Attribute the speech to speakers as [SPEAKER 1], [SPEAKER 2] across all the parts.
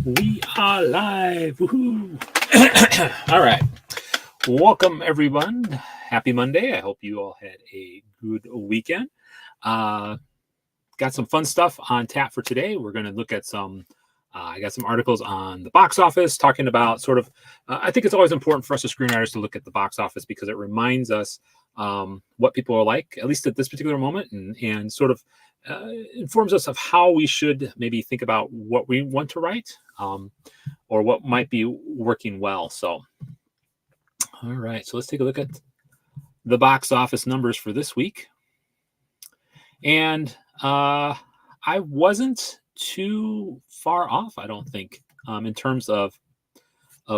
[SPEAKER 1] We are live. Woohoo. All right. Welcome, everyone. Happy Monday. I hope you all had a good weekend. Got some fun stuff on tap for today. We're going to look at I got some articles on the box office talking about I think it's always important for us as screenwriters to look at the box office because it reminds us what people are like, at least at this particular moment, and informs us of how we should maybe think about what we want to write or what might be working well. So, all right, so let's take a look at the box office numbers for this week. And I wasn't too far off, I don't think, in terms of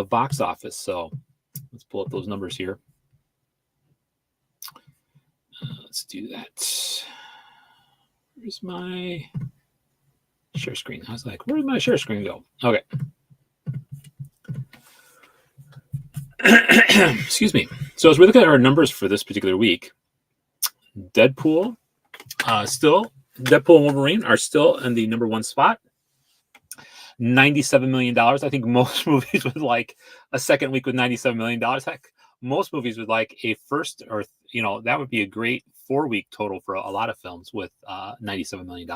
[SPEAKER 1] box office. So let's pull up those numbers here. Let's do that. Where's my share screen? I was like, where did my share screen go? Okay. Excuse me. So as we look at our numbers for this particular week, Deadpool and Wolverine are still in the number one spot. $97 million. I think most movies would like a second week with $97 million. Heck, most movies would like a first that would be a great 4-week total for a lot of films with $97 million.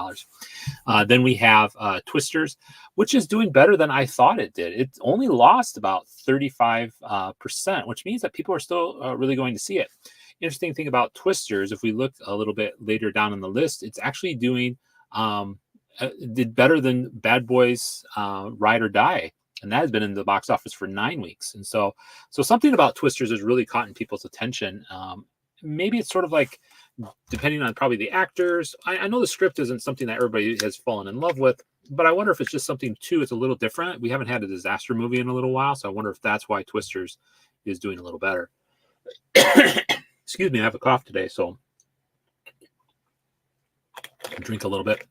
[SPEAKER 1] Then we have Twisters, which is doing better than I thought it did. It only lost about 35%, which means that people are still really going to see it. Interesting thing about Twisters, if we look a little bit later down on the list, it's actually doing did better than Bad Boys Ride or Die, and that has been in the box office for 9 weeks. And so something about Twisters has really caught people's attention. Maybe it's sort of like, depending on probably the actors. I know the script isn't something that everybody has fallen in love with, but I wonder if it's just something too. It's a little different. We haven't had a disaster movie in a little while, so I wonder if that's why Twisters is doing a little better. Excuse me, I have a cough today, so I'll drink a little bit.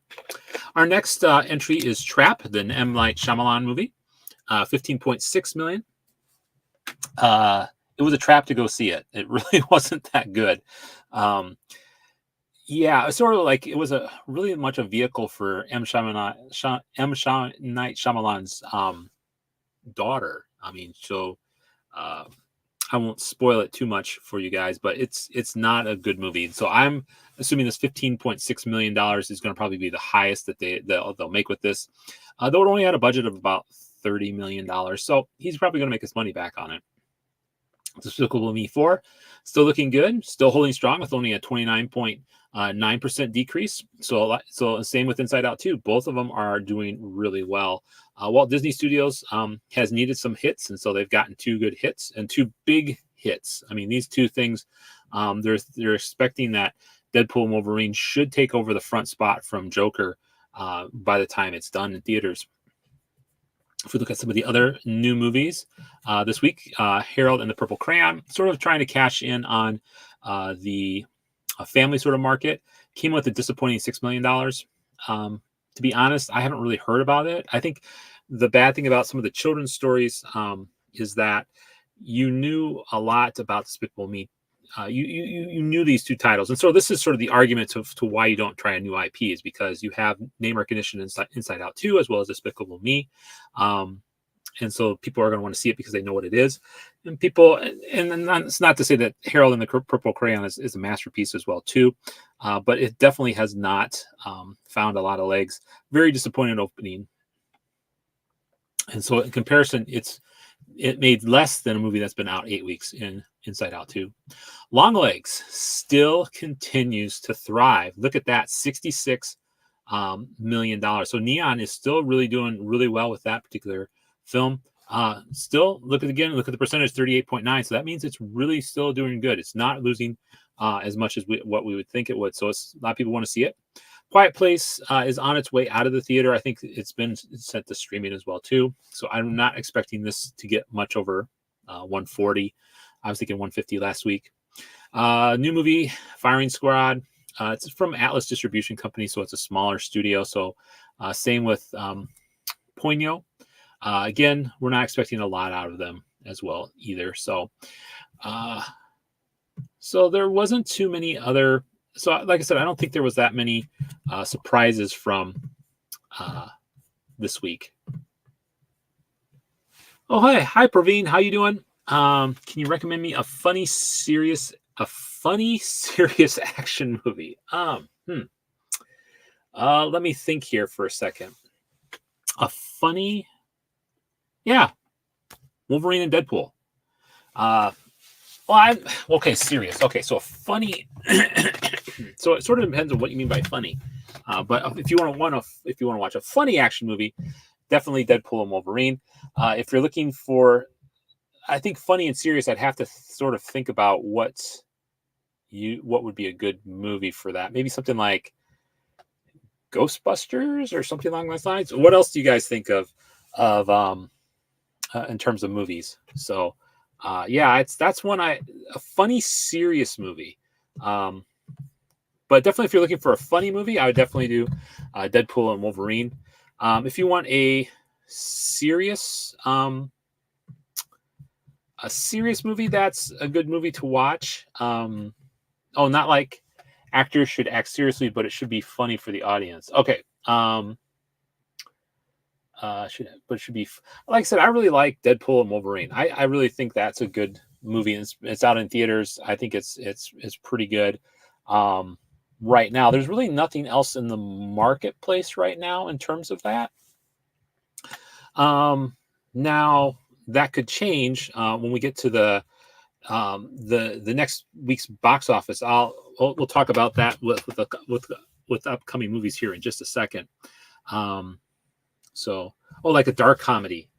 [SPEAKER 1] Our next entry is Trap, the M. Night Shyamalan movie, 15.6 million. It was a trap to go see it. It really wasn't that good. Yeah, sort of like it was really much a vehicle for M. Night Shyamalan's daughter. I mean, so I won't spoil it too much for you guys, but it's not a good movie. So I'm assuming this $15.6 million is going to probably be the highest that they'll make with this. Though it only had a budget of about $30 million. So he's probably going to make his money back on it. Despicable Me 4, still looking good, still holding strong with only a 29.9% decrease. So same with Inside Out 2. Both of them are doing really well. Walt Disney Studios has needed some hits, and so they've gotten 2 good hits and 2 big hits. I mean, these 2 things, they're expecting that Deadpool and Wolverine should take over the front spot from Joker by the time it's done in theaters. If we look at some of the other new movies this week, Harold and the Purple Crayon, sort of trying to cash in on the family sort of market, came with a disappointing $6 million. To be honest, I haven't really heard about it. I think the bad thing about some of the children's stories is that you knew a lot about Despicable Me. You knew these 2 titles. And so this is sort of the argument to why you don't try a new IP, is because you have name recognition Inside Out 2 as well as Despicable Me. And so people are going to want to see it because they know what it is. And it's not to say that Harold and the Purple Crayon is a masterpiece as well too, but it definitely has not found a lot of legs. Very disappointing opening. And so in comparison, it made less than a movie that's been out 8 weeks in Inside Out 2. Longlegs still continues to thrive. Look at that, $66 million. So Neon is still really doing really well with that particular film. Still, look at the percentage, 38.9. So that means it's really still doing good. It's not losing as much as what we would think it would. So a lot of people want to see it. Quiet Place is on its way out of the theater. I think it's been sent to streaming as well too. So I'm not expecting this to get much over 140. I was thinking 150 last week. New movie, Firing Squad. It's from Atlas Distribution Company, so it's a smaller studio. So same with Poinio. Again, we're not expecting a lot out of them as well either. So there wasn't too many other. So like I said, I don't think there was that many surprises from this week. Oh, hi, Praveen. How you doing? Can you recommend me a funny, serious action movie? Let me think here for a second. A funny, yeah, Wolverine and Deadpool. Uh, well, I'm okay. Serious. Okay, so a funny. So it sort of depends on what you mean by funny. But if you if you want to watch a funny action movie, definitely Deadpool and Wolverine. If you're looking for, I think funny and serious, I'd have to sort of think about what would be a good movie for that. Maybe something like Ghostbusters or something along those lines. What else do you guys think of in terms of movies? So yeah, that's a funny serious movie. But definitely if you're looking for a funny movie, I would definitely do Deadpool and Wolverine. If you want serious a serious movie, that's a good movie to watch. Not like actors should act seriously, but it should be funny for the audience. Okay. It should be like I said. I really like Deadpool and Wolverine. I really think that's a good movie. It's out in theaters. I think it's pretty good. Right now, there's really nothing else in the marketplace right now in terms of that. Now that could change when we get to the next week's box office. We'll talk about that with upcoming movies here in just a second. Like a dark comedy.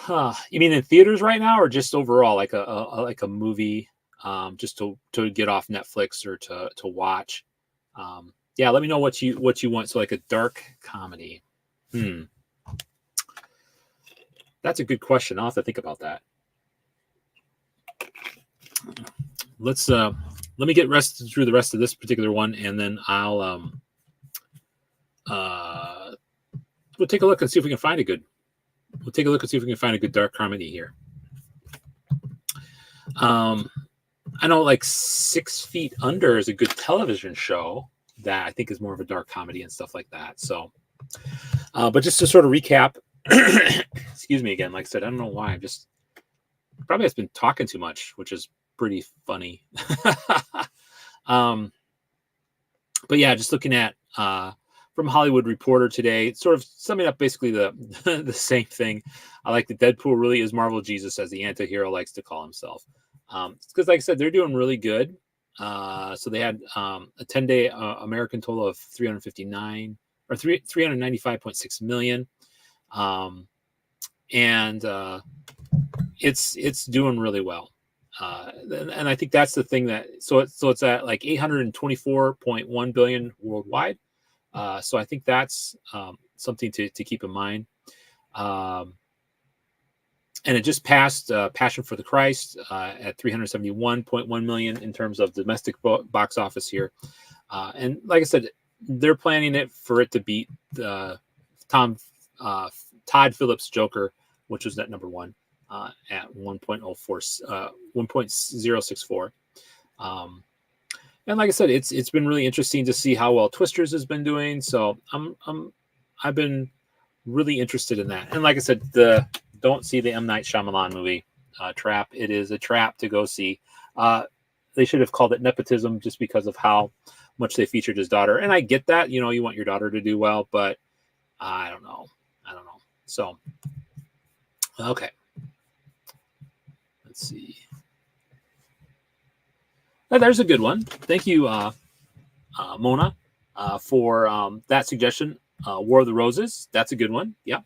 [SPEAKER 1] You mean in theaters right now, or just overall, like a movie, just to get off Netflix or to watch? Yeah, let me know what you want. So like a dark comedy. That's a good question. I'll have to think about that. Let me get rested through the rest of this particular one, and then we'll take a look and see if we can find a good. We'll take a look and see if we can find a good dark comedy here. I know like 6 Feet Under is a good television show that I think is more of a dark comedy and stuff like that. So, but just to sort of recap, excuse me again. Like I said, I don't know why. Probably has been talking too much, which is pretty funny. But yeah, just looking at from Hollywood Reporter today, sort of summing up basically the the same thing. I like that Deadpool really is Marvel Jesus, as the anti-hero likes to call himself. Because like I said, they're doing really good. So they had a 10-day American total of 395.6 million. And it's doing really well. And I think that's the thing so it's at like 824.1 billion worldwide. So I think that's something to keep in mind. And it just passed Passion for the Christ at 371.1 million in terms of domestic box office here. And like I said, they're planning it for it to beat Todd Phillips' Joker, which was at number one at 1.064. And like I said, it's been really interesting to see how well Twisters has been doing. So I've been really interested in that. And like I said, don't see the M. Night Shyamalan movie, Trap. It is a trap to go see. They should have called it nepotism just because of how much they featured his daughter. And I get that, you want your daughter to do well, but I don't know. So, okay. Let's see. There's a good one. Thank you, Mona, for that suggestion. War of the Roses. That's a good one. Yeah.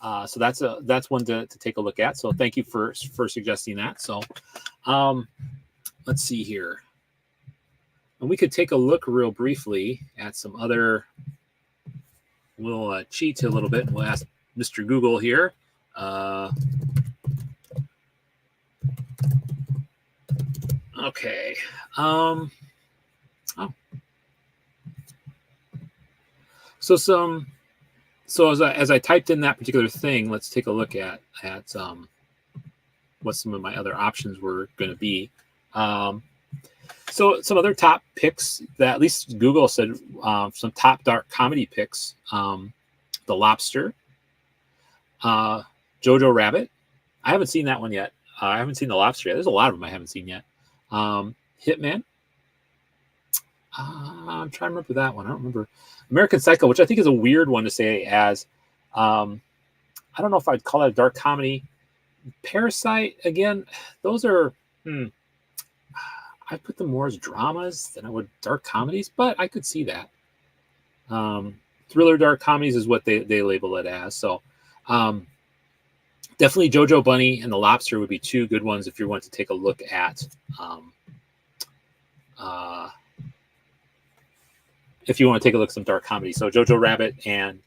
[SPEAKER 1] So that's one to take a look at. So thank you for suggesting that. So let's see here. And we could take a look real briefly at some other. We'll cheat a little bit and we'll ask Mr. Google here. Okay. So as I typed in that particular thing, let's take a look at what some of my other options were going to be. So some other top picks that at least Google said, some top dark comedy picks. The Lobster, Jojo Rabbit. I haven't seen that one yet. I haven't seen The Lobster yet. There's a lot of them I haven't seen yet. Hitman. I'm trying to remember that one. I don't remember. American Psycho, which I think is a weird one to say as, I don't know if I'd call it a dark comedy. Parasite, again, those are, I put them more as dramas than I would dark comedies, but I could see that. Thriller dark comedies is what they label it as. So definitely Jojo Bunny and The Lobster would be two good ones if you want to take a look at if you want to take a look at some dark comedy. So Jojo Rabbit and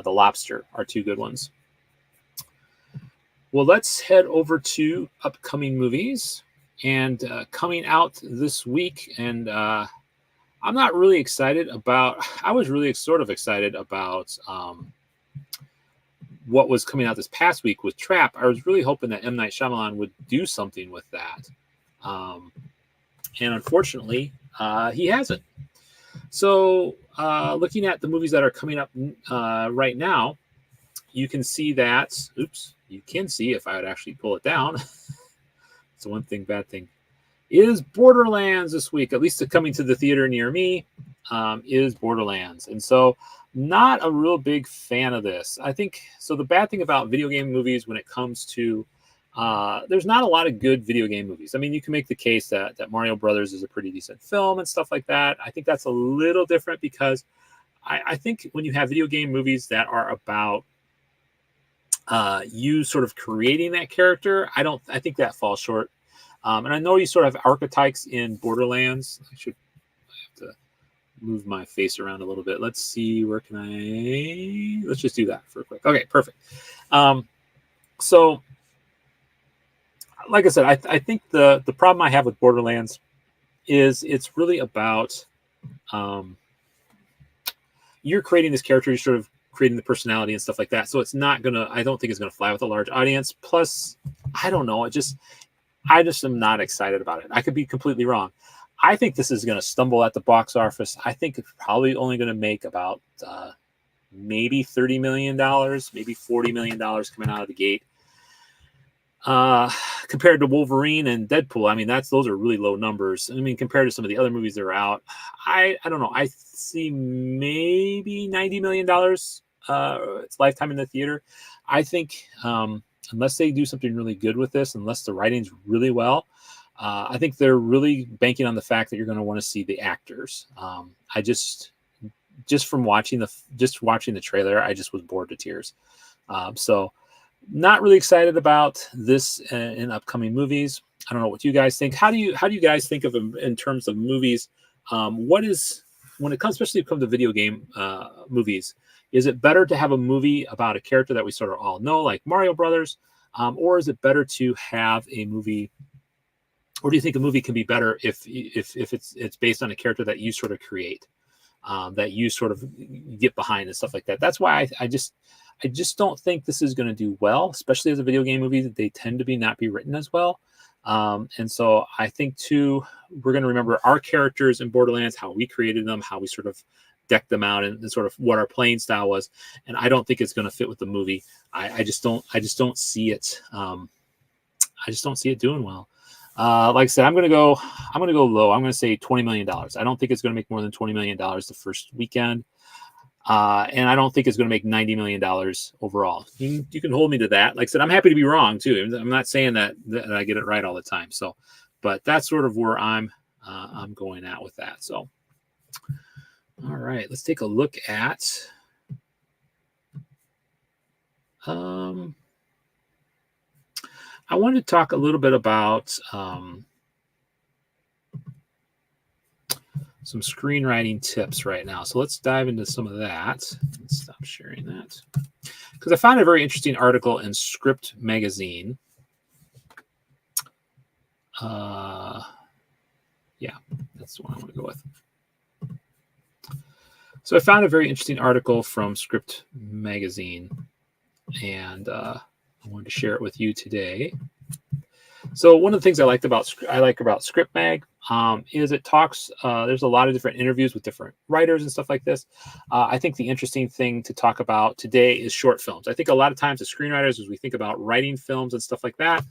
[SPEAKER 1] The Lobster are two good ones. Well, let's head over to upcoming movies and coming out this week. And I'm not really excited about, I was really sort of excited about what was coming out this past week with Trap. I was really hoping that M. Night Shyamalan would do something with that. And unfortunately, he hasn't. So looking at the movies that are coming up right now, you can see that, you can see if I would actually pull it down. It's one thing, bad thing. Is Borderlands this week, at least coming to the theater near me, is Borderlands. And so not a real big fan of this. I think, so the bad thing about video game movies when it comes to, there's not a lot of good video game movies. I mean, you can make the case that Mario Brothers is a pretty decent film and stuff like that. I think that's a little different because I think when you have video game movies that are about you sort of creating that character, I think that falls short. And I know you sort of have archetypes in Borderlands. I have to move my face around a little bit. Let's see, let's just do that for a quick. Okay, perfect. So like I said, I think the problem I have with Borderlands is it's really about you're creating this character, you're sort of creating the personality and stuff like that. So it's not gonna, I don't think it's gonna fly with a large audience. Plus, I don't know, I just am not excited about it. I could be completely wrong. I think this is gonna stumble at the box office. I think it's probably only gonna make about maybe $30 million, maybe $40 million coming out of the gate. Compared to Wolverine and Deadpool, I mean, those are really low numbers. I mean, compared to some of the other movies that are out, I don't know. I see maybe $90 million its lifetime in the theater. I think unless they do something really good with this, unless the writing's really well, I think they're really banking on the fact that you're going to want to see the actors. I just from watching the trailer, I just was bored to tears. So not really excited about this in upcoming movies. I don't know what you guys think. How do you guys think of them in terms of movies? What is, when it comes, especially when it comes to video game movies, is it better to have a movie about a character that we sort of all know, like Mario Brothers, or is it better to have a movie, or do you think a movie can be better if it's based on a character that you sort of create, that you sort of get behind and stuff like that? That's why I just don't think this is going to do well, especially as a video game movie. That they tend to not be written as well. And so I think too, we're going to remember our characters in Borderlands, how we created them, how we sort of decked them out, and sort of what our playing style was. And I don't think it's going to fit with the movie. I just don't see it. I just don't see it doing well. Like I said, I'm going to go low. I'm going to say $20 million. I don't think it's going to make more than $20 million the first weekend. And I don't think it's going to make $90 million overall. You can hold me to that. Like I said, I'm happy to be wrong too. I'm not saying that I get it right all the time. So, but that's sort of where I'm going at with that. So, all right, let's take a look at, I wanted to talk a little bit about, some screenwriting tips right now. So let's dive into some of that. Let's stop sharing that, because I found a very interesting article in Script Magazine. Yeah, that's the one I want to go with. So I found a very interesting article from Script Magazine, and I wanted to share it with you today. So one of the things I like about Script Mag is it talks, there's a lot of different interviews with different writers and stuff like this. I think the interesting thing to talk about today is short films. I think a lot of times as screenwriters, as we think about writing films and stuff like that,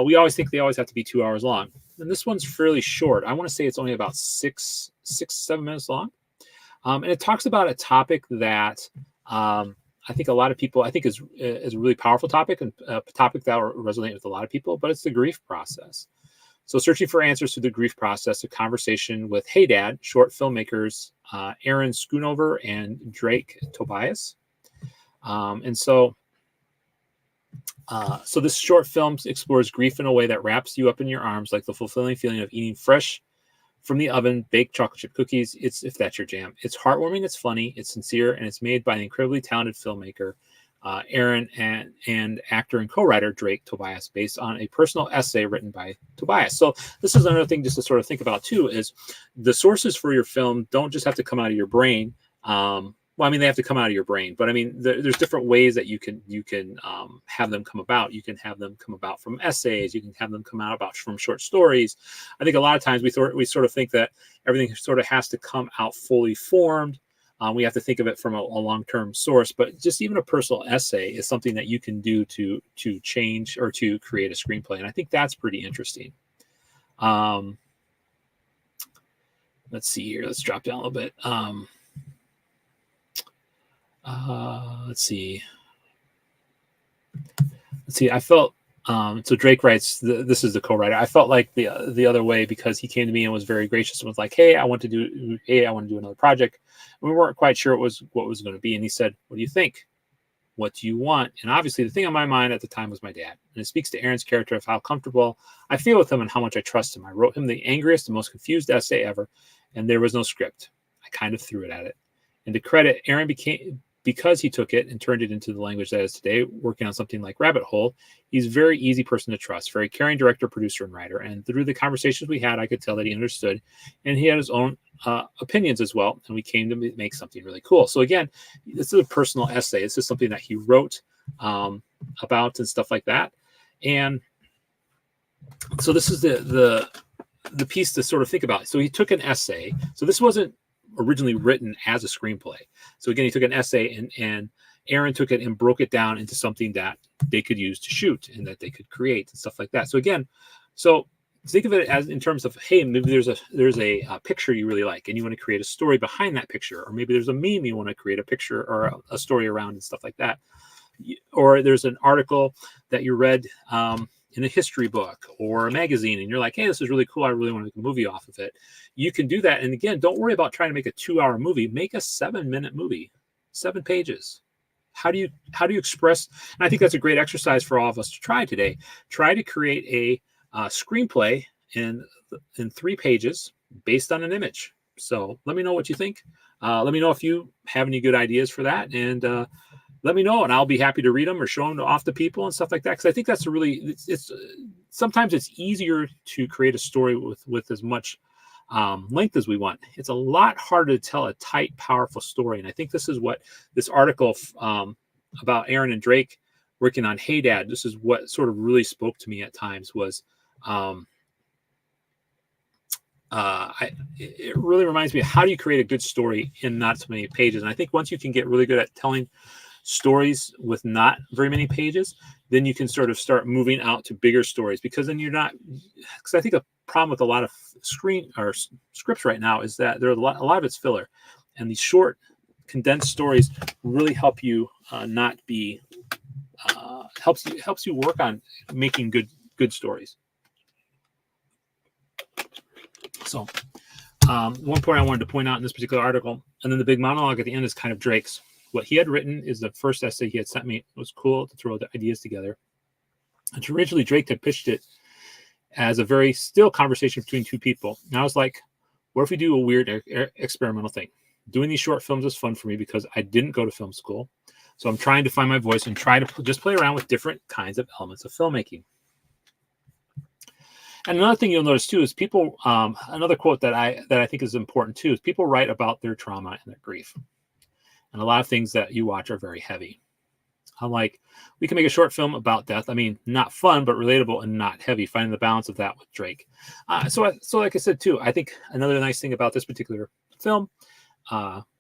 [SPEAKER 1] we always think they always have to be 2 hours long. And this one's fairly short. I want to say it's only about 7 minutes long. And it talks about a topic that I think a lot of people, I think is a really powerful topic, and a topic that will resonate with a lot of people, but it's the grief process. So searching for answers to the grief process, a conversation with Hey Dad, short filmmakers Aaron Schoonover and Drake Tobias. So this short film explores grief in a way that wraps you up in your arms, like the fulfilling feeling of eating fresh from the oven baked chocolate chip cookies. It's if that's your jam. It's heartwarming, it's funny, it's sincere, and it's made by an incredibly talented filmmaker, Aaron, and actor and co-writer Drake Tobias, based on a personal essay written by Tobias. So this is another thing just to sort of think about too, is the sources for your film don't just have to come out of your brain. Well, I mean, they have to come out of your brain, but I mean, there's different ways that you can have them come about. You can have them come about from essays. You can have them come out from short stories. I think a lot of times we sort of think that everything sort of has to come out fully formed. We have to think of it from a long-term source, but just even a personal essay is something that you can do to change or to create a screenplay. And I think that's pretty interesting. Let's see here. Let's drop down a little bit. Let's see. I felt, so Drake writes, this is the co-writer. I felt like the other way, because he came to me and was very gracious and was like, hey, I want to do another project. And we weren't quite sure what was going to be. And he said, what do you think? What do you want? And obviously the thing on my mind at the time was my dad. And it speaks to Aaron's character of how comfortable I feel with him and how much I trust him. I wrote him the angriest and most confused essay ever, and there was no script. I kind of threw it at it. And to credit Aaron, because he took it and turned it into the language that is today, working on something like Rabbit Hole, he's a very easy person to trust, very caring director, producer, and writer. And through the conversations we had, I could tell that he understood, and he had his own opinions as well. And we came to make something really cool. So again, this is a personal essay. This is something that he wrote about and stuff like that. And so this is the piece to sort of think about. So he took an essay. So this wasn't originally written as a screenplay. So again, he took an essay, and Aaron took it and broke it down into something that they could use to shoot and that they could create and stuff like that. So again, so think of it as in terms of, hey, maybe there's a picture you really like and you want to create a story behind that picture, or maybe there's a meme you want to create a picture or a story around and stuff like that, or there's an article that you read in a history book or a magazine, and you're like, hey, this is really cool, I really want to make a movie off of it. You can do that. And again, don't worry about trying to make a 2-hour movie. Make a 7-minute movie, 7 pages. How do you express? And I think that's a great exercise for all of us to try today. Try to create a screenplay in 3 pages based on an image. So let me know what you think. Let me know if you have any good ideas for that, and let me know, and I'll be happy to read them or show them off to people and stuff like that. Because I think that's it's sometimes it's easier to create a story with as much length as we want. It's a lot harder to tell a tight, powerful story. And I think this is what this article about Aaron and Drake working on Hey Dad, this is what sort of really spoke to me at times, was it really reminds me of how do you create a good story in not so many pages. And I think once you can get really good at telling stories with not very many pages, then you can sort of start moving out to bigger stories, because then you're not, because I think a problem with a lot of scripts right now is that there are a lot of it's filler, and these short condensed stories really help you not be helps you work on making good stories. So one point I wanted to point out in this particular article, and then the big monologue at the end is kind of Drake's. What he had written is the first essay he had sent me. It was cool to throw the ideas together. And originally, Drake had pitched it as a very still conversation between 2 people. And I was like, what if we do a weird experimental thing? Doing these short films is fun for me because I didn't go to film school. So I'm trying to find my voice and try to just play around with different kinds of elements of filmmaking. And another thing you'll notice too is people, another quote that I think is important too, is people write about their trauma and their grief. And a lot of things that you watch are very heavy. I'm like, we can make a short film about death. I mean, not fun, but relatable and not heavy. Finding the balance of that with Drake. So like I said too, I think another nice thing about this particular film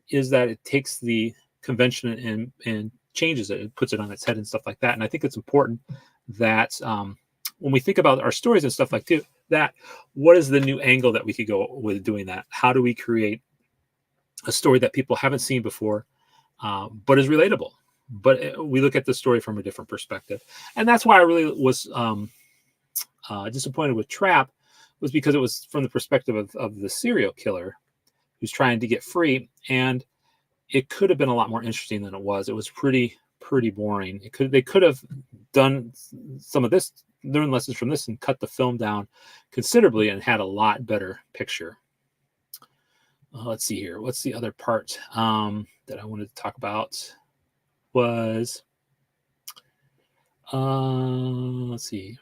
[SPEAKER 1] is that it takes the convention and changes it. It puts it on its head and stuff like that. And I think it's important that when we think about our stories and stuff like that, what is the new angle that we could go with doing that? How do we create a story that people haven't seen before, but is relatable? But we look at the story from a different perspective. And that's why I really was disappointed with Trap, was because it was from the perspective of the serial killer who's trying to get free. And it could have been a lot more interesting than it was. It was pretty boring. They could have done some of this, learned lessons from this, and cut the film down considerably and had a lot better picture. Let's see here. What's the other part that I wanted to talk about? Was let's see.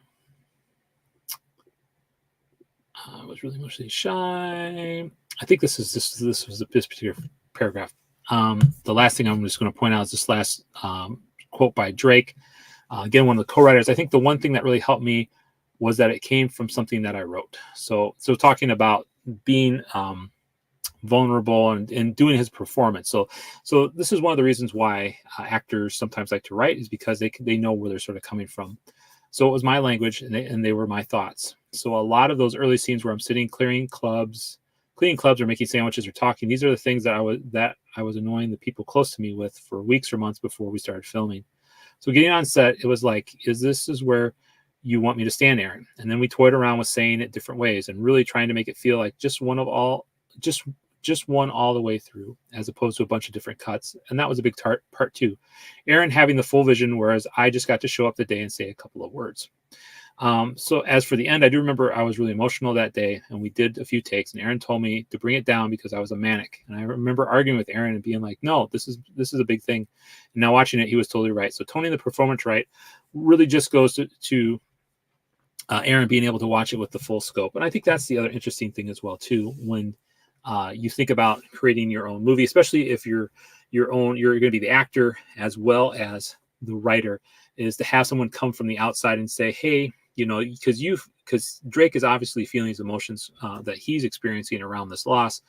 [SPEAKER 1] I was really mostly shy. I think this was this particular paragraph. The last thing I'm just going to point out is this last quote by Drake. Again, one of the co-writers. I think the one thing that really helped me was that it came from something that I wrote. So talking about being vulnerable and doing his performance. So this is one of the reasons why actors sometimes like to write, is because they know where they're sort of coming from. So it was my language, and they were my thoughts. So a lot of those early scenes where I'm sitting cleaning clubs or making sandwiches or talking, these are the things that I was annoying the people close to me with for weeks or months before we started filming. So getting on set, it was like, this is where you want me to stand, Aaron? And then we toyed around with saying it different ways and really trying to make it feel like just one all the way through, as opposed to a bunch of different cuts. And that was a big part too. Aaron having the full vision, whereas I just got to show up the day and say a couple of words. So as for the end, I do remember I was really emotional that day, and we did a few takes, and Aaron told me to bring it down because I was a manic. And I remember arguing with Aaron and being like, no, this is a big thing. And now watching it, he was totally right. So toning the performance right really just goes to Aaron being able to watch it with the full scope. And I think that's the other interesting thing as well too, when you think about creating your own movie, especially if you're going to be the actor as well as the writer, is to have someone come from the outside and say, hey, because Drake is obviously feeling these emotions that he's experiencing around this loss,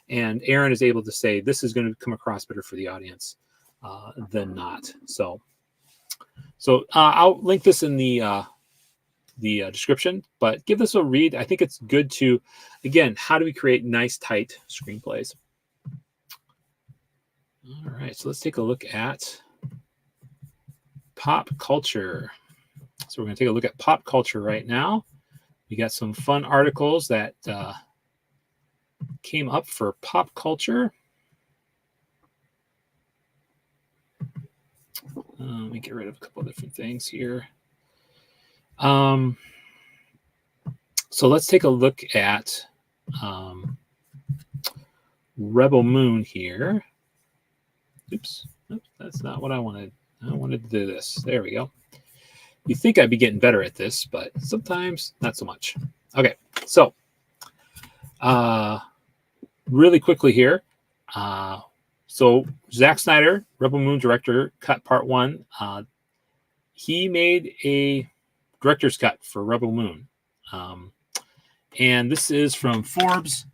[SPEAKER 1] and Aaron is able to say this is going to come across better for the audience than not. So I'll link this in the description, but give this a read. I think it's good to, again, how do we create nice, tight screenplays? All right, so let's take a look at pop culture. So we're going to take a look at pop culture right now. We got some fun articles that came up for pop culture. Let me get rid of a couple of different things here. So let's take a look at Rebel Moon here. Oops, that's not what I wanted. I wanted to do this. There we go. You think I'd be getting better at this, but sometimes not so much. Okay, so really quickly here. So Zack Snyder, Rebel Moon director, cut part 1. He made a director's cut for Rebel Moon. And this is from Forbes.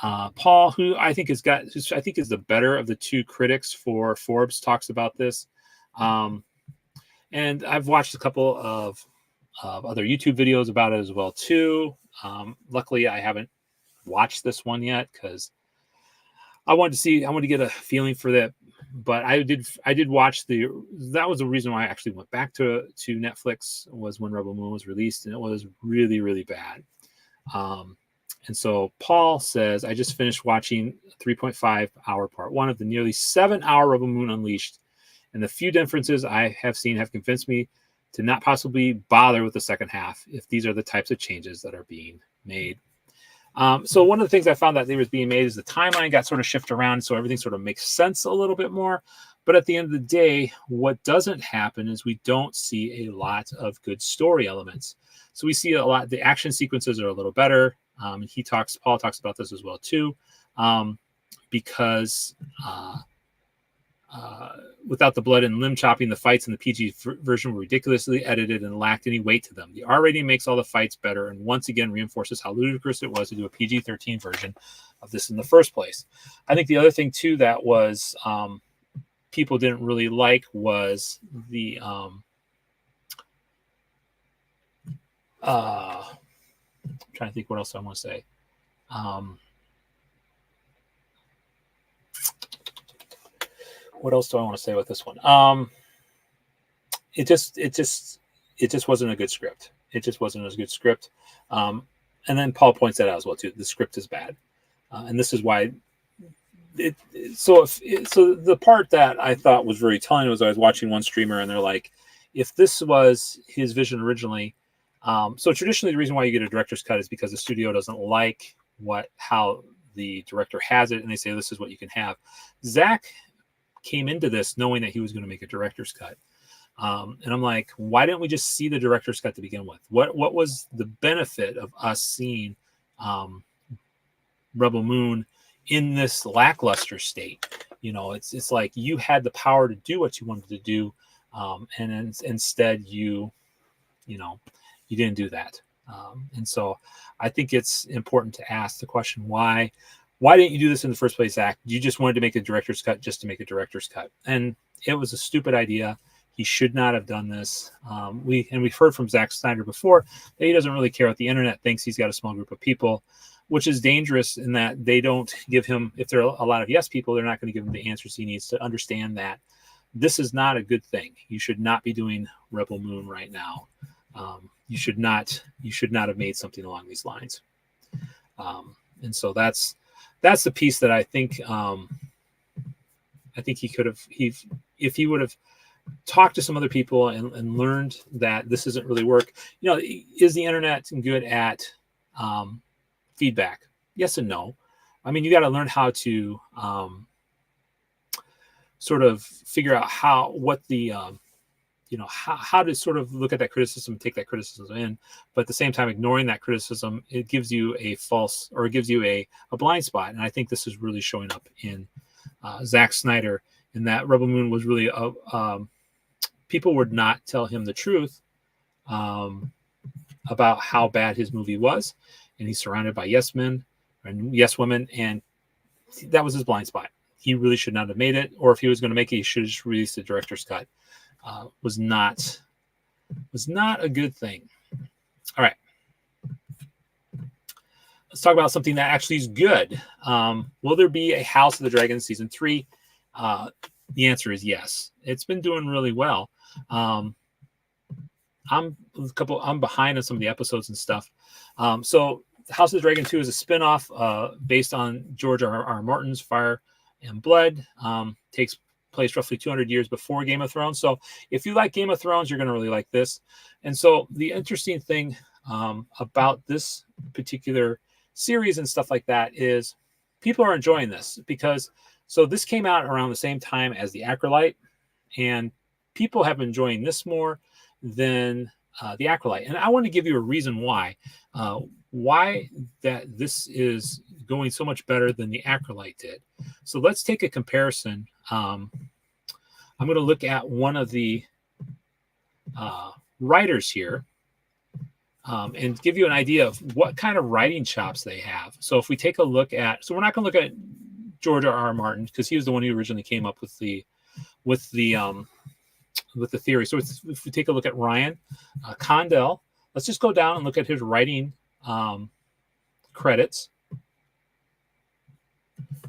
[SPEAKER 1] Paul, who I think is the better of the two critics for Forbes, talks about this. And I've watched a couple of other YouTube videos about it as well too. Luckily, I haven't watched this one yet because I wanted to get a feeling for that. But I did watch that was the reason why I actually went back to Netflix, was when Rebel Moon was released, and it was really, really bad. And so Paul says, I just finished watching 3.5 hour part 1 of the nearly 7 hour Rebel Moon Unleashed, and the few differences I have seen have convinced me to not possibly bother with the second half if these are the types of changes that are being made. So one of the things I found that there was being made is the timeline got sort of shifted around, so everything sort of makes sense a little bit more. But at the end of the day, what doesn't happen is we don't see a lot of good story elements. So we see a lot, the action sequences are a little better. Paul talks about this as well too, because without the blood and limb chopping, the fights in the PG version were ridiculously edited and lacked any weight to them. The R rating makes all the fights better and once again reinforces how ludicrous it was to do a PG-13 version of this in the first place. I think the other thing too that was people didn't really like was the I'm trying to think what else I want to say. What else do I want to say with this one? It just wasn't a good script. It just wasn't a good script. And then Paul points that out as well too. The script is bad, and this is why. So the part that I thought was very telling was I was watching one streamer and they're like, if this was his vision originally, so traditionally the reason why you get a director's cut is because the studio doesn't like how the director has it, and they say this is what you can have. Zach came into this knowing that he was going to make a director's cut. And I'm like, why didn't we just see the director's cut to begin with? What was the benefit of us seeing Rebel Moon in this lackluster state? You know, it's like you had the power to do what you wanted to do, and instead you didn't do that. And so I think it's important to ask the question, why didn't you do this in the first place, Zach? You just wanted to make a director's cut just to make a director's cut. And it was a stupid idea. He should not have done this. We've heard from Zack Snyder before that he doesn't really care what the internet thinks. He's got a small group of people, which is dangerous in that they don't give him, if there are a lot of yes people, they're not going to give him the answers he needs to understand that this is not a good thing. You should not be doing Rebel Moon right now. You should not have made something along these lines. And so that's the piece that I think he could have, if he would have talked to some other people and learned that this doesn't really work. You know, is the internet good at feedback? Yes and no. I mean, you got to learn how to sort of figure out how to sort of look at that criticism and take that criticism in, but at the same time, ignoring that criticism, it gives you a blind spot. And I think this is really showing up in Zack Snyder, in that Rebel Moon was really people would not tell him the truth about how bad his movie was. And he's surrounded by yes men and yes women. And that was his blind spot. He really should not have made it. Or if he was going to make it, he should have just released the director's cut. Was not a good thing. All right. Let's talk about something that actually is good. Will there be a House of the Dragon season 3? The answer is yes. It's been doing really well. I'm behind on some of the episodes and stuff. So House of the Dragon 2 is a spinoff based on George R.R. Martin's Fire and Blood. Takes place roughly 200 years before Game of Thrones. So if you like Game of Thrones, you're going to really like this. And so the interesting thing about this particular series and stuff like that is people are enjoying this because this came out around the same time as The Acolyte, and people have been enjoying this more than The Acolyte. And I want to give you a reason why that this is going so much better than The Acolyte did. So let's take a comparison. I'm going to look at one of the writers here and give you an idea of what kind of writing chops they have. So if we take a look at, we're not going to look at George R.R. Martin because he was the one who originally came up with the theory. So if we take a look at Ryan Condell, let's just go down and look at his writing credits.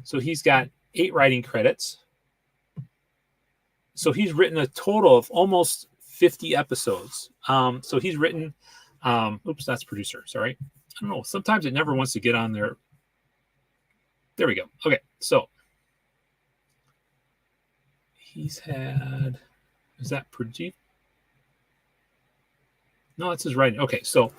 [SPEAKER 1] So he's got 8 writing credits. So he's written a total of almost 50 episodes. So he's written, that's producer, sorry. I don't know, sometimes it never wants to get on there. There we go. Okay, so he's had, is that produce? No, it's his writing. Okay, so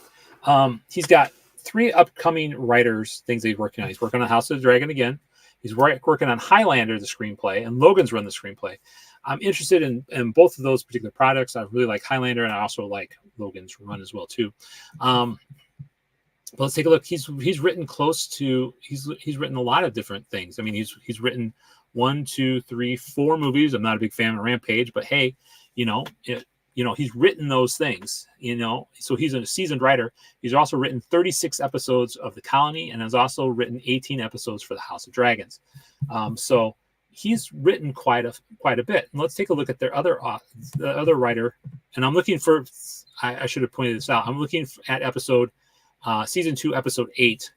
[SPEAKER 1] he's got 3 upcoming writers, things that he's working on. He's working on House of the Dragon again. He's working on Highlander, the screenplay, and Logan's run the screenplay. I'm interested in both of those particular products. I really like Highlander, and I also like Logan's run as well too. But let's take a look. He's written close to he's written a lot of different things. I mean, he's written 1, 2, 3, 4 movies. I'm not a big fan of Rampage, but hey, he's written those things, so he's a seasoned writer. He's also written 36 episodes of The Colony and has also written 18 episodes for the House of Dragons. So he's written quite a bit. And let's take a look at the other writer. And I'm looking for, I should have pointed this out. I'm looking at season 2, episode 8,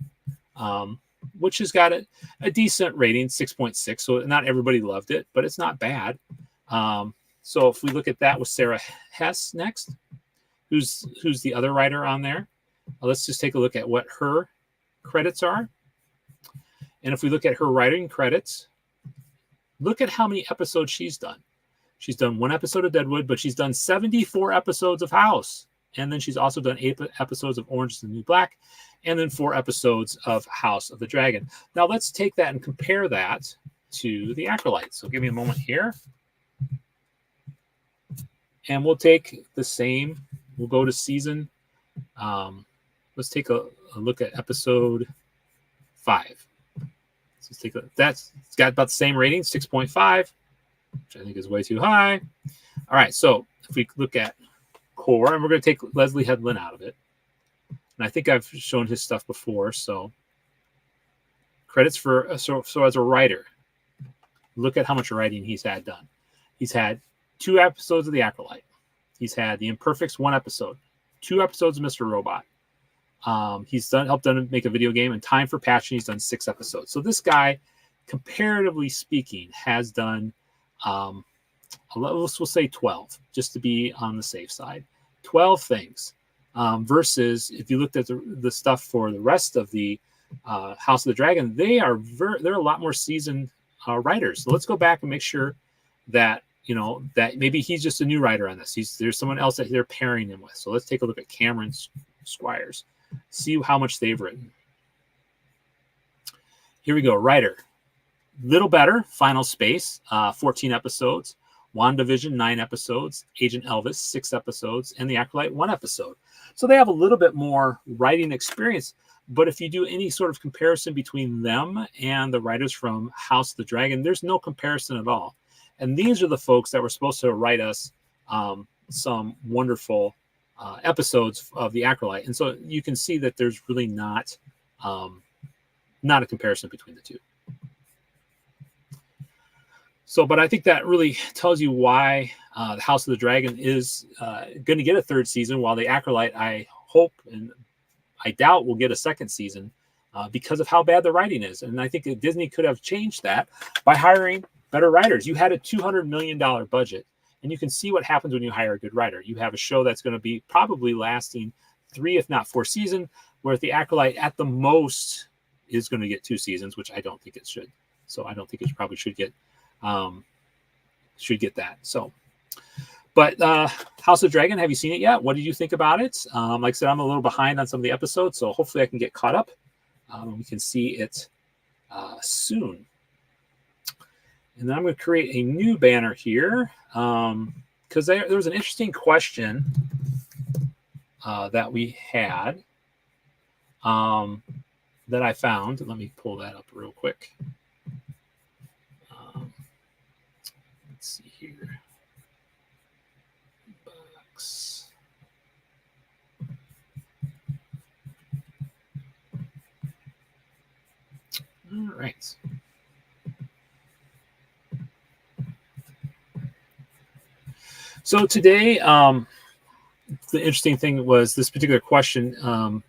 [SPEAKER 1] which has got a decent rating, 6.6. So not everybody loved it, but it's not bad. So if we look at that with Sarah Hess next, who's the other writer on there, let's just take a look at what her credits are. And if we look at her writing credits, look at how many episodes she's done. She's done 1 episode of Deadwood, but she's done 74 episodes of House. And then she's also done 8 episodes of Orange is the New Black, and then 4 episodes of House of the Dragon. Now let's take that and compare that to The Acolyte. So give me a moment here. And we'll take the same. We'll go to season. Let's take a look at episode 5. Let's take it's got about the same rating, 6.5, which I think is way too high. All right, so if we look at core, and we're going to take Leslie Headland out of it. And I think I've shown his stuff before. So credits for, so as a writer, look at how much writing he's had done. He's had 2 episodes of The Acolyte. He's had The Imperfects, 1 episode, 2 episodes of Mr. Robot. He's helped make a video game, and Time for Passion, he's done 6 episodes. So this guy, comparatively speaking, has done, we'll say 12, just to be on the safe side. 12 things. Versus if you looked at the stuff for the rest of the House of the Dragon, they're a lot more seasoned writers. So let's go back and make sure that that maybe he's just a new writer on this. There's someone else that they're pairing him with. So let's take a look at Cameron Squires, see how much they've written. Here we go. Writer, Little Better, Final Space, 14 episodes. WandaVision, 9 episodes. Agent Elvis, 6 episodes. And The Acolyte, 1 episode. So they have a little bit more writing experience. But if you do any sort of comparison between them and the writers from House of the Dragon, there's no comparison at all. And these are the folks that were supposed to write us some wonderful episodes of The Acolyte. And so you can see that there's really not a comparison between the two. So, but I think that really tells you why the House of the Dragon is going to get a 3rd season, while The Acolyte, I hope and I doubt, will get a 2nd season because of how bad the writing is. And I think that Disney could have changed that by hiring better writers. You had a $200 million budget, and you can see what happens when you hire a good writer. You have a show that's going to be probably lasting 3, if not 4 seasons, where The Acolyte at the most is going to get 2 seasons, which I don't think it should. So I don't think it probably should get that. So, but House of Dragon, have you seen it yet? What did you think about it? Like I said, I'm a little behind on some of the episodes, so hopefully I can get caught up. We can see it soon. And then I'm going to create a new banner here because there was an interesting question that we had that I found. Let me pull that up real quick. Let's see here. Box. All right. So today, the interesting thing was this particular question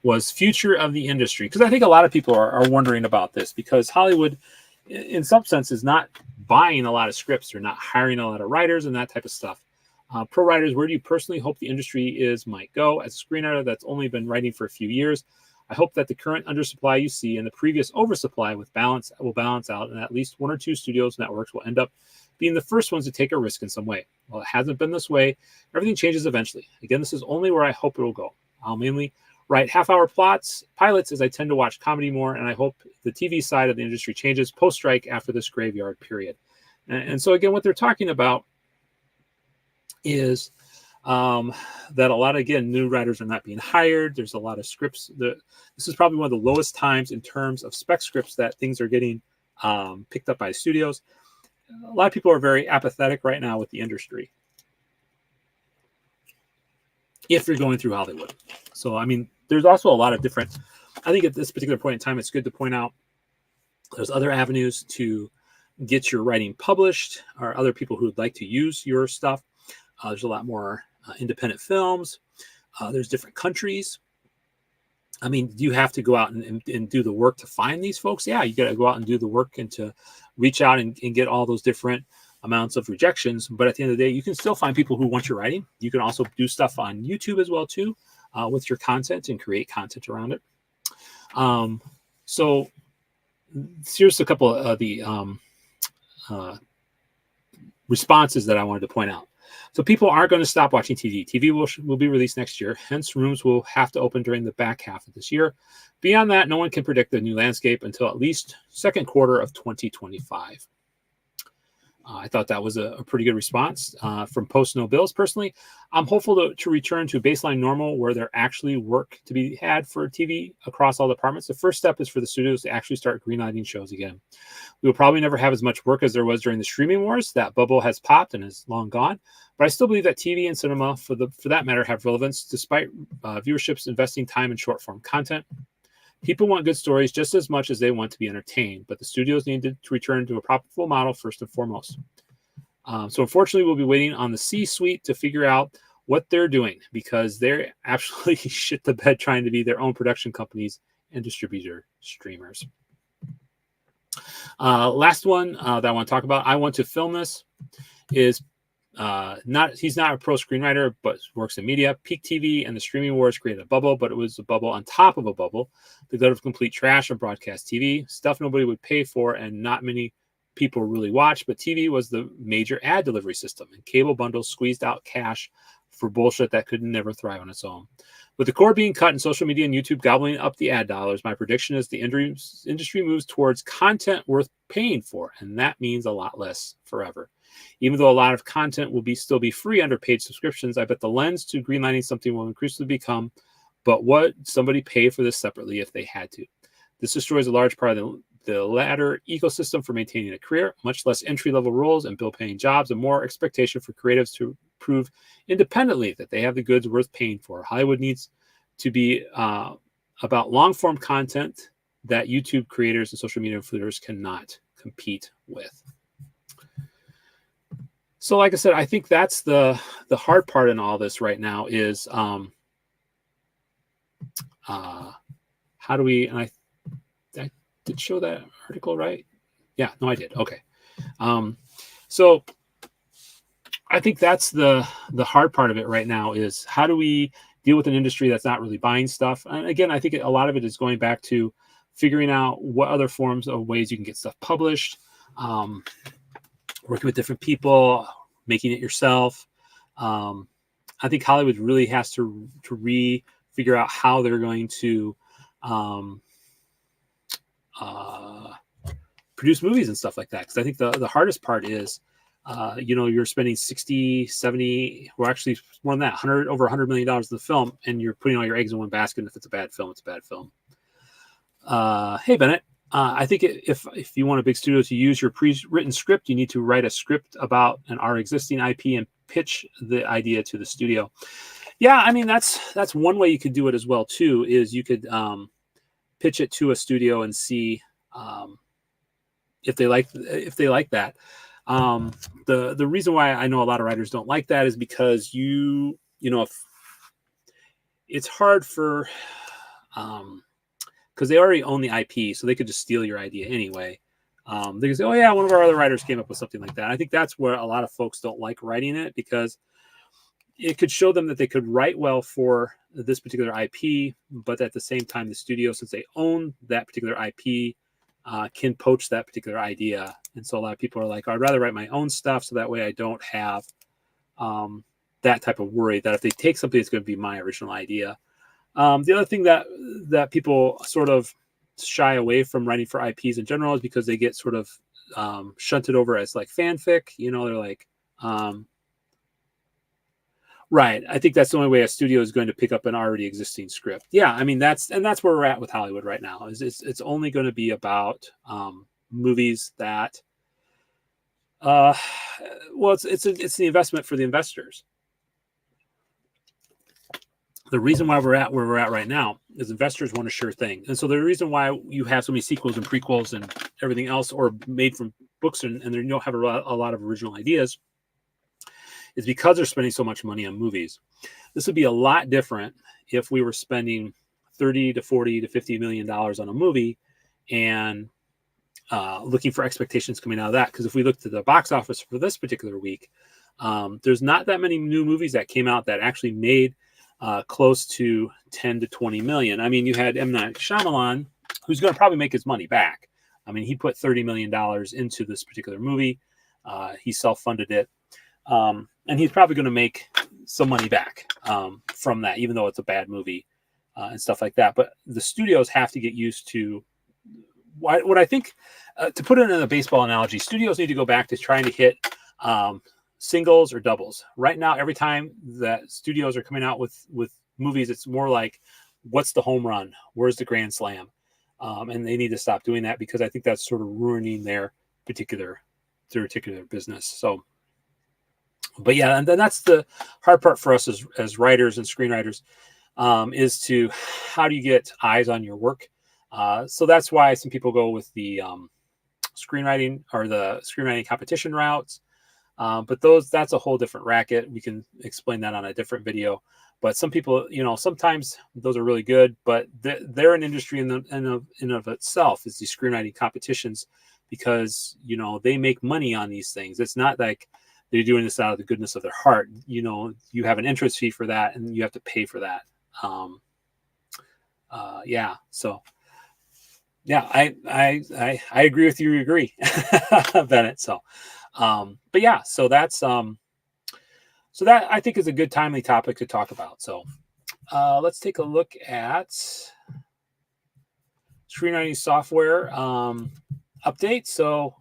[SPEAKER 1] was future of the industry, because I think a lot of people are wondering about this, because Hollywood, in some sense, is not buying a lot of scripts. They're not hiring a lot of writers and that type of stuff. Pro writers, where do you personally hope the industry might go? As a screenwriter that's only been writing for a few years, I hope that the current undersupply you see and the previous oversupply will balance out, and at least 1 or 2 studios networks will end up being the first ones to take a risk in some way. Well, it hasn't been this way. Everything changes eventually. Again, this is only where I hope it will go. I'll mainly write half-hour pilots, as I tend to watch comedy more, and I hope the TV side of the industry changes post-strike after this graveyard period. And so again, what they're talking about is that a lot of, again, new writers are not being hired. There's a lot of scripts. This is probably one of the lowest times in terms of spec scripts that things are getting picked up by studios. A lot of people are very apathetic right now with the industry, if you're going through Hollywood. So, I mean, there's also a lot of different, I think at this particular point in time, it's good to point out there's other avenues to get your writing published, or other people who would like to use your stuff. There's a lot more independent films. There's different countries. I mean, you have to go out and do the work to find these folks. Yeah, you got to go out and do the work and to reach out and get all those different amounts of rejections. But at the end of the day, you can still find people who want your writing. You can also do stuff on YouTube as well too, with your content, and create content around it. So here's a couple of the responses that I wanted to point out. So people aren't going to stop watching TV. TV will be released next year. Hence, rooms will have to open during the back half of this year. Beyond that, no one can predict the new landscape until at least second quarter of 2025. I thought that was a pretty good response from Post No Bills. Personally, I'm hopeful to return to baseline normal where there actually work to be had for TV across all departments. The first step is for the studios to actually start greenlighting shows again. We will probably never have as much work as there was during the streaming wars. That bubble has popped and is long gone. But I still believe that TV and cinema, for that matter, have relevance despite viewerships investing time in short form content. People want good stories just as much as they want to be entertained, but the studios need to return to a profitable model first and foremost. So unfortunately, we'll be waiting on the C-suite to figure out what they're doing, because they're absolutely shit the bed trying to be their own production companies and distributor streamers. Last one that I want to talk about, I Want to Film This, is he's not a pro screenwriter, but works in media. Peak TV and the streaming wars created a bubble, but it was a bubble on top of a bubble. The gut of complete trash of broadcast TV, stuff nobody would pay for and not many people really watch. But TV was the major ad delivery system, and cable bundles squeezed out cash for bullshit that could never thrive on its own. With the core being cut and social media and YouTube gobbling up the ad dollars, my prediction is the industry moves towards content worth paying for, and that means a lot less forever. Even though a lot of content will still be free under paid subscriptions, I bet the lens to greenlighting something will increasingly become, but would somebody pay for this separately if they had to? This destroys a large part of the latter ecosystem for maintaining a career, much less entry-level roles and bill-paying jobs, and more expectation for creatives to prove independently that they have the goods worth paying for. Hollywood needs to be about long-form content that YouTube creators and social media influencers cannot compete with. So like I said, I think that's the hard part in all this right now is how do we, and I did show that article, right? Yeah, no, I did. Okay. So I think that's the hard part of it right now is how do we deal with an industry that's not really buying stuff? And again, I think a lot of it is going back to figuring out what other forms of ways you can get stuff published, working with different people, making it yourself. I think Hollywood really has to figure out how they're going to produce movies and stuff like that. Because I think the hardest part is, you're spending 60, 70, or actually more than that, over $100 million in the film, and you're putting all your eggs in one basket. And if it's a bad film, it's a bad film. Hey, Bennett. I think if you want a big studio to use your pre-written script, you need to write a script about our existing IP and pitch the idea to the studio. Yeah, I mean that's one way you could do it as well too. Is you could pitch it to a studio and see if they like that. The reason why I know a lot of writers don't like that is because if it's hard for because they already own the IP, so they could just steal your idea anyway. They can say, oh yeah, one of our other writers came up with something like that. I think that's where a lot of folks don't like writing it, because it could show them that they could write well for this particular IP, but at the same time, the studio, since they own that particular IP, can poach that particular idea. And so a lot of people are like, I'd rather write my own stuff so that way I don't have that type of worry that if they take something that's going to be my original idea. The other thing that people sort of shy away from writing for IPs in general is because they get sort of shunted over as like fanfic. They're like, right. I think that's the only way a studio is going to pick up an already existing script. Yeah, I mean that's where we're at with Hollywood right now. Is it's only going to be about movies that, well, it's the investment for the investors. The reason why we're at where we're at right now is investors want a sure thing. And so the reason why you have so many sequels and prequels and everything else, or made from books, and you don't have a lot of original ideas, is because they're spending so much money on movies. This would be a lot different if we were spending 30 to 40 to 50 million dollars on a movie and looking for expectations coming out of that. Because if we looked at the box office for this particular week, there's not that many new movies that came out that actually made close to 10 to 20 million. I mean, you had M. Night Shyamalan, who's going to probably make his money back. I mean, he put $30 million into this particular movie. He self-funded it. And he's probably going to make some money back from that, even though it's a bad movie and stuff like that. But the studios have to get used to what I think, to put it in a baseball analogy, studios need to go back to trying to hit singles or doubles. Right now, every time that studios are coming out with movies, it's more like, what's the home run? Where's the grand slam? And they need to stop doing that, because I think that's sort of ruining their particular business. So, but yeah, and then that's the hard part for us as writers and screenwriters, is to, how do you get eyes on your work? So that's why some people go with the screenwriting or the screenwriting competition routes. But that's a whole different racket. We can explain that on a different video. But some people, sometimes those are really good, but they're an industry in of itself, is these screenwriting competitions, because, they make money on these things. It's not like they're doing this out of the goodness of their heart. You have an entrance fee for that, and you have to pay for that. Yeah. So yeah, I agree with you. You agree, Bennett. So, but yeah, so that's, so that I think is a good timely topic to talk about. So, let's take a look at screenwriting software, update. So,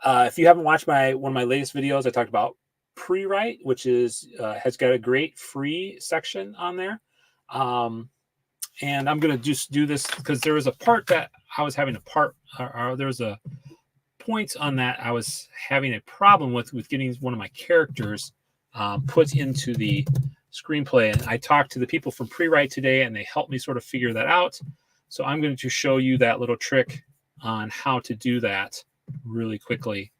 [SPEAKER 1] if you haven't watched one of my latest videos, I talked about Pre-Write, which is, has got a great free section on there. And I'm going to just do this because there was a part that I was having there was a point on that I was having a problem with getting one of my characters put into the screenplay. And I talked to the people from Pre-Write today, and they helped me sort of figure that out. So I'm going to show you that little trick on how to do that really quickly.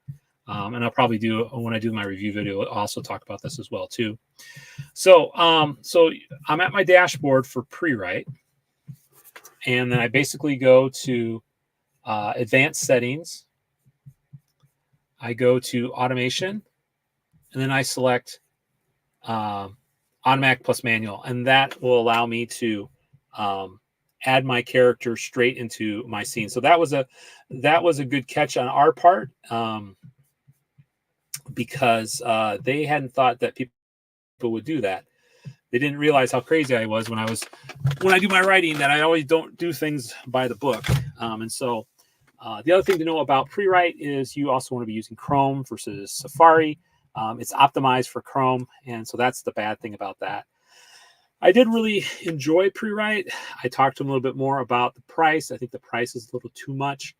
[SPEAKER 1] And I'll probably do, when I do my review video, I'll also talk about this as well too. So, so I'm at my dashboard for Pre-Write, and then I basically go to advanced settings. I go to automation, and then I select automatic plus manual, and that will allow me to add my character straight into my scene. So that was a good catch on our part, because they hadn't thought that people would do that. They didn't realize how crazy I was when I do my writing, that I always don't do things by the book. And so the other thing to know about Pre-Write is you also want to be using Chrome versus Safari. It's optimized for Chrome, and so that's the bad thing about that. I did really enjoy Pre-Write. I talked to them a little bit more about the price. I think the price is a little too much.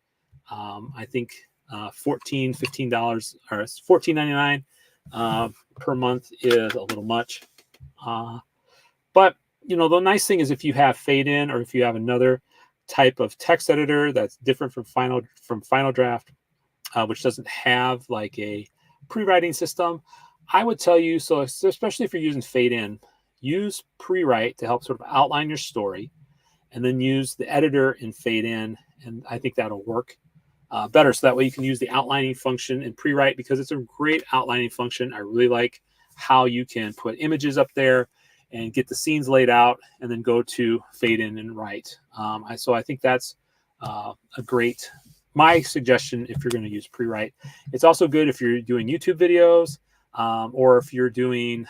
[SPEAKER 1] I think $15 or $14.99 per month is a little much. But the nice thing is, if you have fade in, or if you have another type of text editor that's different from Final Draft, which doesn't have like a pre-writing system, I would tell you, so especially if you're using fade in, use Pre-Write to help sort of outline your story, and then use the editor in fade in, and I think that'll work better. So that way you can use the outlining function in Pre-Write, because it's a great outlining function. I really like how you can put images up there and get the scenes laid out, and then go to fade in and write. So I think that's my suggestion if you're going to use Pre-Write. It's also good if you're doing YouTube videos, or if you're doing,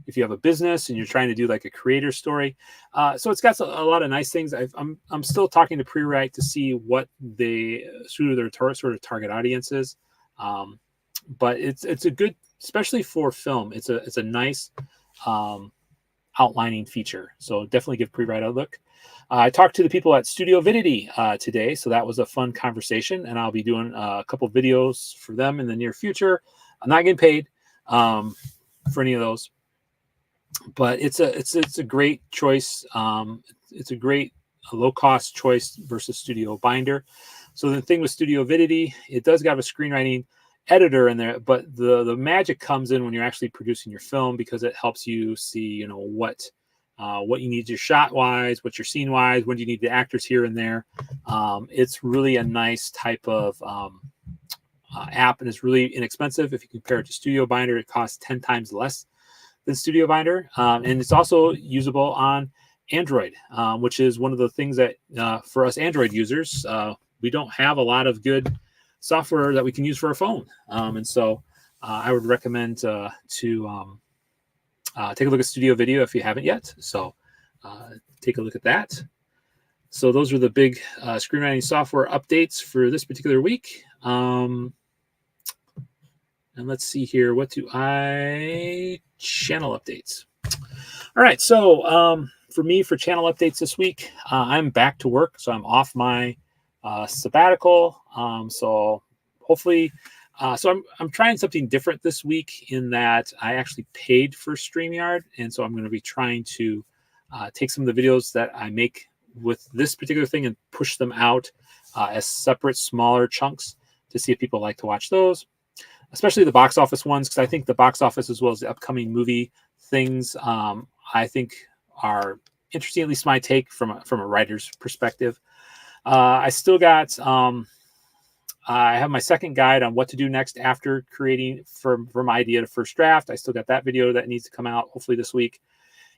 [SPEAKER 1] if you have a business and you're trying to do like a creator story. So it's got a lot of nice things. I'm still talking to Pre-Write to see what they suit their sort of target audience is. But it's a good, especially for film, it's a nice outlining feature. So definitely give Pre-Write a look. I talked to the people at Studio Vidity today, so that was a fun conversation, and I'll be doing a couple videos for them in the near future. I'm not getting paid for any of those, but it's a great choice. It's a great low cost choice versus Studio Binder. So the thing with Studio Vidity, it does have a screenwriting editor in there, but the magic comes in when you're actually producing your film, because it helps you see, what you need your shot wise, what your scene wise, when do you need the actors here and there. It's really a nice type of app, and it's really inexpensive. If you compare it to Studio Binder, it costs 10 times less than Studio Binder, and it's also usable on Android, which is one of the things that for us Android users, we don't have a lot of good software that we can use for our phone, and so I would recommend to take a look at Studio Video if you haven't yet. So take a look at that. So those are the big screenwriting software updates for this particular week. And let's see here. What do channel updates? All right. So for me, for channel updates this week, I'm back to work. So I'm off my sabbatical. So hopefully, so I'm trying something different this week, in that I actually paid for StreamYard. And so I'm going to be trying to take some of the videos that I make with this particular thing and push them out as separate, smaller chunks to see if people like to watch those, especially the box office ones, because I think the box office, as well as the upcoming movie things, I think are interesting, at least my take from a writer's perspective. I still got, I have my second guide on what to do next after creating from idea to first draft. I still got that video that needs to come out hopefully this week.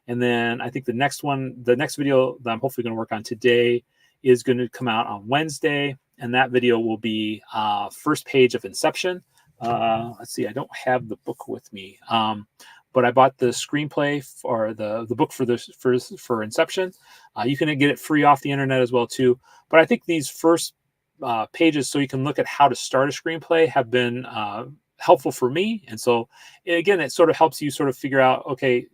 [SPEAKER 1] And then I think the next video that I'm hopefully going to work on today is going to come out on Wednesday. And that video will be first page of Inception. Let's see, I don't have the book with me, but I bought the screenplay or the book for Inception. You can get it free off the internet as well too. But I think these first pages, so you can look at how to start a screenplay, have been helpful for me. And so again, it sort of helps you sort of figure out, okay,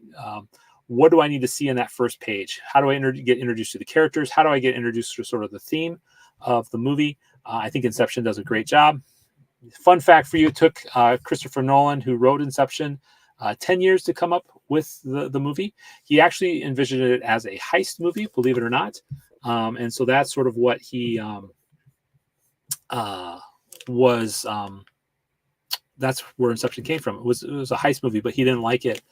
[SPEAKER 1] what do I need to see in that first page? How do I get introduced to the characters? How do I get introduced to sort of the theme of the movie? I think Inception does a great job. Fun fact for you, it took Christopher Nolan, who wrote Inception, 10 years to come up with the movie. He actually envisioned it as a heist movie, believe it or not. And so that's sort of what he was. That's where Inception came from. It was a heist movie, but he didn't like it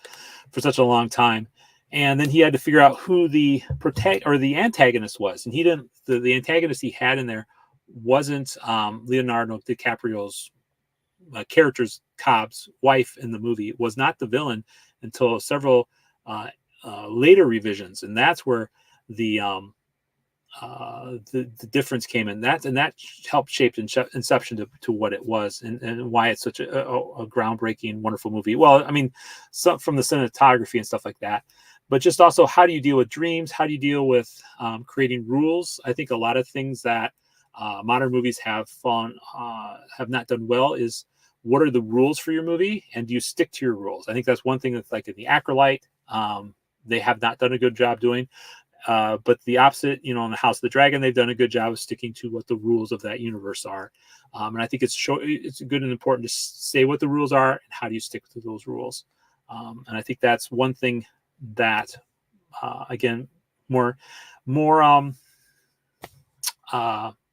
[SPEAKER 1] for such a long time. And then he had to figure out who the antagonist was. And he didn't, the antagonist he had in there wasn't Leonardo DiCaprio's character's Cobb's wife in the movie. It was not the villain until several later revisions. And that's where the difference came in. That helped shape Inception to what it was, and why it's such a groundbreaking, wonderful movie. Well, I mean, from the cinematography and stuff like that, but just also, how do you deal with dreams? How do you deal with creating rules? I think a lot of things that modern movies have not done well is, what are the rules for your movie, and do you stick to your rules? I think that's one thing that's like in the Acolyte, they have not done a good job doing. But the opposite, in the House of the Dragon, they've done a good job of sticking to what the rules of that universe are. And I think it's good and important to say what the rules are and how do you stick to those rules. And I think that's one thing that, again, more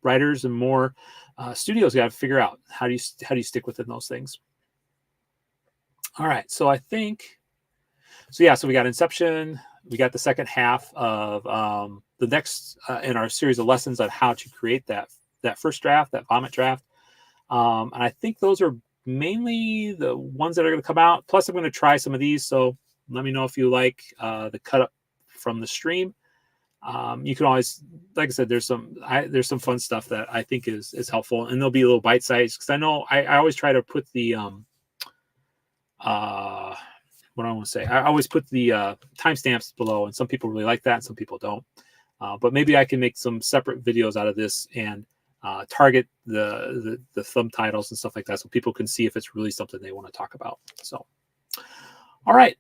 [SPEAKER 1] writers and more studios got to figure out how do you stick within those things. All right, so I think. So yeah, so we got Inception. We got the second half of the next in our series of lessons on how to create that first draft, that vomit draft. And I think those are mainly the ones that are going to come out. Plus, I'm going to try some of these. So let me know if you like the cut up from the stream. You can always, like I said, there's some fun stuff that I think is helpful, and they'll be a little bite sized, because I know I always try to put the what I want to say. I always put the timestamps below, and some people really like that, and some people don't. But maybe I can make some separate videos out of this and target the thumb titles and stuff like that, so people can see if it's really something they want to talk about. So, all right,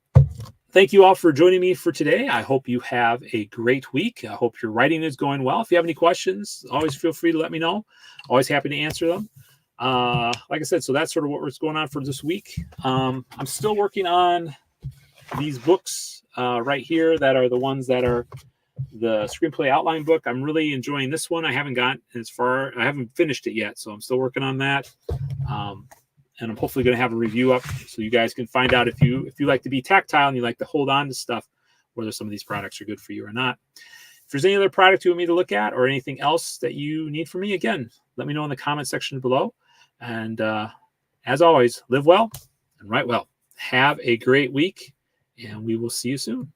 [SPEAKER 1] thank you all for joining me for today. I hope you have a great week. I hope your writing is going well. If you have any questions, always feel free to let me know. Always happy to answer them. Like I said, so that's sort of what was going on for this week. I'm still working on these books right here that are the ones that are the screenplay outline book. I'm really enjoying this one. I haven't finished it yet, so I'm still working on that. And I'm hopefully going to have a review up so you guys can find out if you like to be tactile and you like to hold on to stuff, whether some of these products are good for you or not. If there's any other product you want me to look at or anything else that you need from me, again, let me know in the comment section below. And as always, live well and write well. Have a great week, and we will see you soon.